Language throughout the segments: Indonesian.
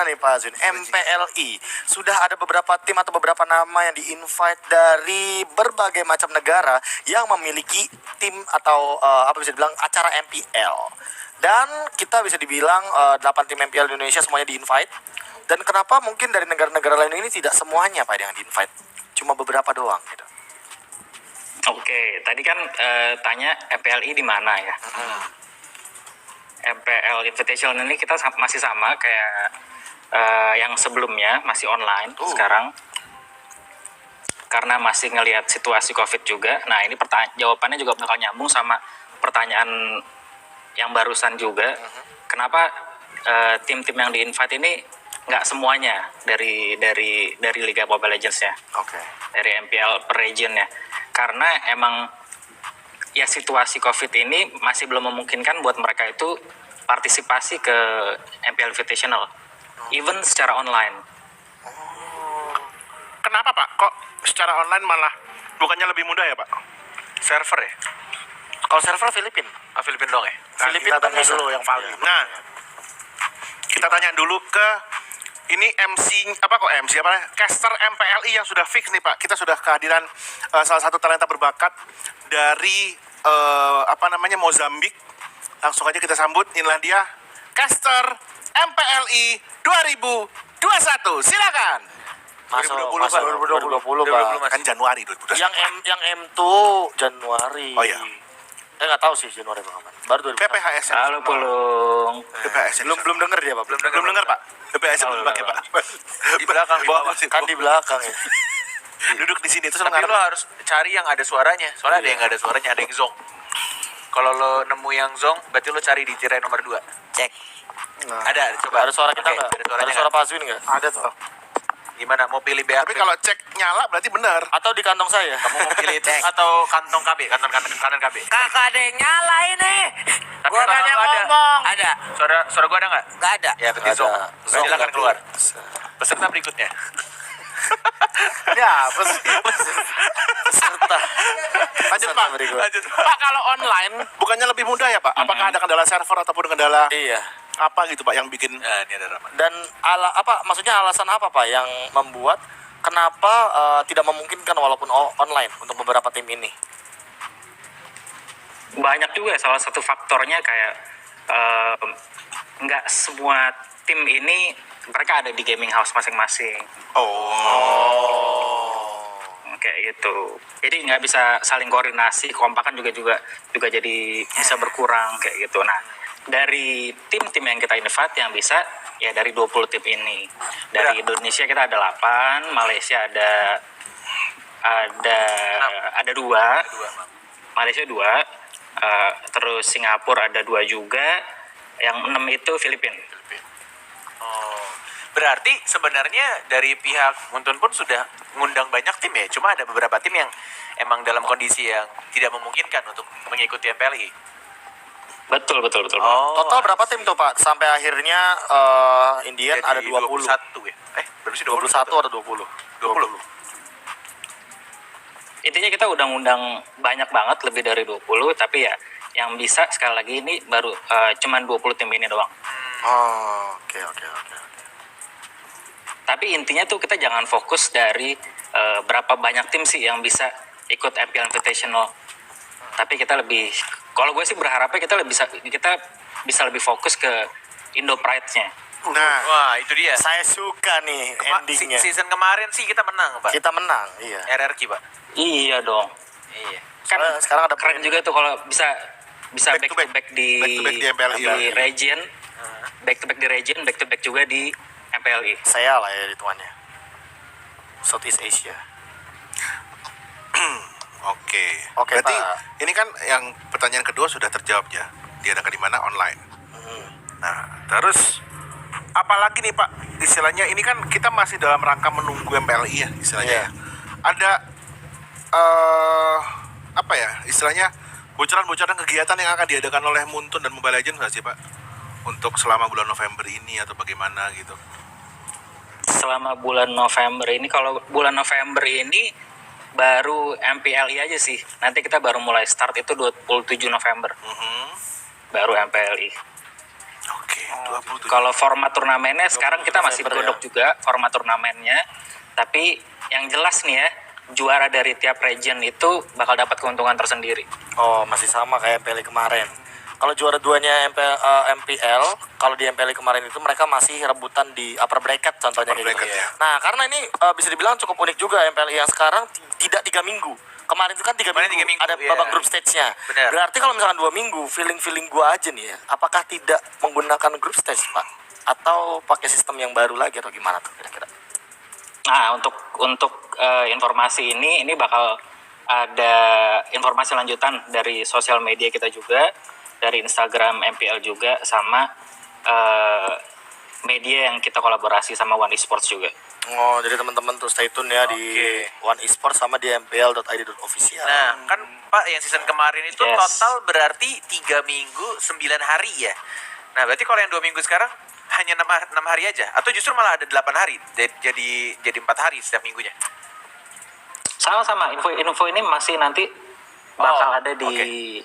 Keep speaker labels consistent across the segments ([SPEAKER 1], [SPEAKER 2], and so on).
[SPEAKER 1] gimana nih Pak Azwin? MPLI sudah ada beberapa tim atau beberapa nama yang di-invite dari berbagai macam negara yang memiliki tim atau apa bisa dibilang acara MPL. Dan kita bisa dibilang 8 tim MPL di Indonesia semuanya di-invite. Dan kenapa mungkin dari negara-negara lain ini tidak semuanya Pak yang di-invite? Cuma beberapa doang gitu.
[SPEAKER 2] Oke, tadi kan tanya MPLI di mana ya? MPL Invitational ini kita masih sama kayak yang sebelumnya, masih online sekarang. Karena masih ngelihat situasi COVID juga. Nah, ini jawabannya juga bakal nyambung sama pertanyaan yang barusan juga. Kenapa tim-tim yang di-invite ini nggak semuanya dari Liga Mobile Legends ya?
[SPEAKER 1] Oke.
[SPEAKER 2] Dari MPL per region ya. Karena emang ya situasi COVID ini masih belum memungkinkan buat mereka itu partisipasi ke MPL Invitational, even secara online.
[SPEAKER 3] Kenapa Pak? Kok secara online malah bukannya lebih mudah ya Pak? Server ya?
[SPEAKER 1] Kalau server Filipina.
[SPEAKER 3] Filipina dong ya?
[SPEAKER 1] Nah, Filipina
[SPEAKER 3] kita tanya
[SPEAKER 1] bisa.
[SPEAKER 3] dulu yang paling. Nah, kita tanya dulu ke ini caster MPLI yang sudah fix nih Pak. Kita sudah kehadiran salah satu talenta berbakat dari Mozambik. Langsung aja kita sambut, inilah dia caster MPLI 2021. Silakan.
[SPEAKER 1] Masuk
[SPEAKER 3] 2020
[SPEAKER 1] Pak.
[SPEAKER 3] kan Januari 2021.
[SPEAKER 1] Yang M2 Januari.
[SPEAKER 3] Oh iya.
[SPEAKER 1] Nggak tahu sih Januari Bang. Baru 2021.
[SPEAKER 3] PPHS.
[SPEAKER 2] Halo Pulung.
[SPEAKER 3] PPHS.
[SPEAKER 1] Belum denger dia Pak.
[SPEAKER 3] Belum dengar Pak. PPHS belum pakai Pak.
[SPEAKER 4] Di belakang bawah.
[SPEAKER 1] Kan di belakang ya.
[SPEAKER 3] Duduk di sini terus
[SPEAKER 4] Tapi lo harus cari yang ada suaranya. Soalnya ada yang nggak ada suaranya, ada yang zong. Kalau lo nemu yang zong, berarti lo cari di tirai nomor 2. Cek.
[SPEAKER 1] Nah,
[SPEAKER 4] Ada, coba.
[SPEAKER 1] ada suara kita
[SPEAKER 4] Oke,
[SPEAKER 1] nggak?
[SPEAKER 4] ada suaranya
[SPEAKER 1] Ada suara
[SPEAKER 4] nggak?
[SPEAKER 1] Pak Azwin nggak?
[SPEAKER 3] ada tuh.
[SPEAKER 4] Gimana? Mau pilih BAP?
[SPEAKER 3] Tapi kalau cek nyala berarti benar.
[SPEAKER 1] Atau di kantong saya?
[SPEAKER 4] kamu mau pilih cek atau kantong KB, kanan KB.
[SPEAKER 5] Kakak ada yang nyala ini.
[SPEAKER 4] Tapi
[SPEAKER 5] Gua
[SPEAKER 4] kalau
[SPEAKER 5] nanya
[SPEAKER 4] lo ada,
[SPEAKER 5] ngomong. Ada.
[SPEAKER 4] Suara gua ada nggak?
[SPEAKER 5] Nggak ada.
[SPEAKER 4] Ya, berarti
[SPEAKER 1] Ada.
[SPEAKER 4] zong.
[SPEAKER 1] Zong
[SPEAKER 4] Silakan
[SPEAKER 1] nggak
[SPEAKER 4] keluar.
[SPEAKER 1] bisa.
[SPEAKER 4] Peserta berikutnya.
[SPEAKER 1] Ini apa sih? Peserta.
[SPEAKER 3] Lanjut Pak.
[SPEAKER 1] Berikut.
[SPEAKER 3] Pak, kalau online bukannya lebih mudah ya Pak? Apakah ada kendala server ataupun kendala
[SPEAKER 1] Iya.
[SPEAKER 3] apa gitu Pak yang bikin
[SPEAKER 4] Nah, ini ada Rahman.
[SPEAKER 1] Dan maksudnya alasan apa Pak yang membuat kenapa tidak memungkinkan walaupun online untuk beberapa tim ini?
[SPEAKER 2] Banyak juga, salah satu faktornya kayak nggak semua tim ini mereka ada di gaming house masing-masing. Kayak gitu. Jadi nggak bisa saling koordinasi, kekompakan juga jadi bisa berkurang kayak gitu. Nah, dari tim-tim yang kita invite yang bisa ya dari 20 tim ini. Dari Indonesia kita ada 8, Malaysia ada 2, Malaysia 2, terus Singapura ada 2 juga, yang 6 itu Filipina.
[SPEAKER 4] Berarti sebenarnya dari pihak Muntun pun sudah ngundang banyak tim ya. Cuma ada beberapa tim yang emang dalam kondisi yang tidak memungkinkan untuk mengikuti MPLI.
[SPEAKER 2] Betul.
[SPEAKER 1] Total berapa tim tuh Pak? Sampai akhirnya Indian ada 20.
[SPEAKER 4] 21 ya. Berapa sih
[SPEAKER 1] 21 atau 20?
[SPEAKER 4] 20.
[SPEAKER 2] Intinya kita udah ngundang banyak banget, lebih dari 20, tapi ya yang bisa sekali lagi ini baru cuman 20 tim ini doang.
[SPEAKER 1] Oke.
[SPEAKER 2] Tapi intinya tuh kita jangan fokus dari berapa banyak tim sih yang bisa ikut MPL Invitational. Tapi kita kalau gue sih berharapnya kita bisa lebih fokus ke Indo Pride-nya.
[SPEAKER 3] Nah,
[SPEAKER 4] Wah, itu dia.
[SPEAKER 1] Saya suka nih endingnya.
[SPEAKER 4] Season kemarin sih kita menang, Pak.
[SPEAKER 1] Kita menang, iya.
[SPEAKER 4] RRQ, Pak.
[SPEAKER 2] Iya dong.
[SPEAKER 4] Iya.
[SPEAKER 2] Kan
[SPEAKER 1] Sekarang ada
[SPEAKER 2] keren juga tuh kalau bisa back to back di
[SPEAKER 3] MPLI,
[SPEAKER 2] di region, back to back juga di MPLI.
[SPEAKER 1] Saya lah ya hitungannya. Southeast Asia.
[SPEAKER 3] Oke.
[SPEAKER 1] Oke,
[SPEAKER 3] Berarti
[SPEAKER 1] Pak.
[SPEAKER 3] ini kan yang pertanyaan kedua sudah terjawab ya. Diadakan di mana? Online. Nah, terus apalagi nih Pak? Istilahnya ini kan kita masih dalam rangka menunggu MPLI ya istilahnya.
[SPEAKER 1] Iya.
[SPEAKER 3] Ya. Ada apa ya? Istilahnya bocoran-bocoran kegiatan yang akan diadakan oleh Muntun dan Mobile Legends nggak sih Pak? Untuk selama bulan November ini atau bagaimana gitu?
[SPEAKER 2] Selama bulan November ini, kalau bulan November ini baru MPLI aja sih. Nanti kita baru mulai start itu 27 November. Baru MPLI.
[SPEAKER 3] Oke, 27.
[SPEAKER 2] Kalau format turnamennya sekarang kita masih
[SPEAKER 1] November
[SPEAKER 2] godok juga format turnamennya. Tapi yang jelas nih ya, juara dari tiap region itu bakal dapat keuntungan tersendiri.
[SPEAKER 1] Oh, masih sama kayak MPL kemarin. Kalau juara duanya MPL, kalau di MPL kemarin itu mereka masih rebutan di upper bracket contohnya
[SPEAKER 3] Upper
[SPEAKER 1] kayak gitu.
[SPEAKER 3] bracket, ya.
[SPEAKER 1] Nah, karena ini bisa dibilang cukup unik juga MPL yang sekarang tidak 3 minggu. Kemarin itu kan 3
[SPEAKER 4] Kemarin
[SPEAKER 1] minggu,
[SPEAKER 4] 3 minggu,
[SPEAKER 1] ada
[SPEAKER 4] iya.
[SPEAKER 1] babak grup stage-nya.
[SPEAKER 4] Benar.
[SPEAKER 1] Berarti kalau misalkan 2 minggu, feeling gua aja nih ya, apakah tidak menggunakan grup stage, Pak? Atau pakai sistem yang baru lagi atau gimana tuh kira-kira?
[SPEAKER 2] Nah, untuk informasi ini bakal ada informasi lanjutan dari sosial media kita juga, dari Instagram MPL juga, sama media yang kita kolaborasi sama One Esports juga.
[SPEAKER 1] Oh, jadi teman-teman tuh stay tune ya di One Esports sama di mpl.id.official.
[SPEAKER 4] Nah, kan Pak yang season kemarin itu
[SPEAKER 2] Yes.
[SPEAKER 4] total berarti 3 minggu 9 hari ya. Nah, berarti kalau yang 2 minggu sekarang hanya 6 hari aja atau justru malah ada 8 hari jadi 4 hari setiap minggunya.
[SPEAKER 2] Sama-sama, info ini masih nanti bakal
[SPEAKER 4] Oh,
[SPEAKER 2] ada di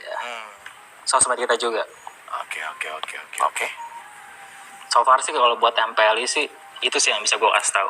[SPEAKER 2] sosmed kita juga.
[SPEAKER 3] Oke.
[SPEAKER 1] Oke.
[SPEAKER 2] So far sih kalau buat MPL sih itu sih yang bisa gue kasih tahu.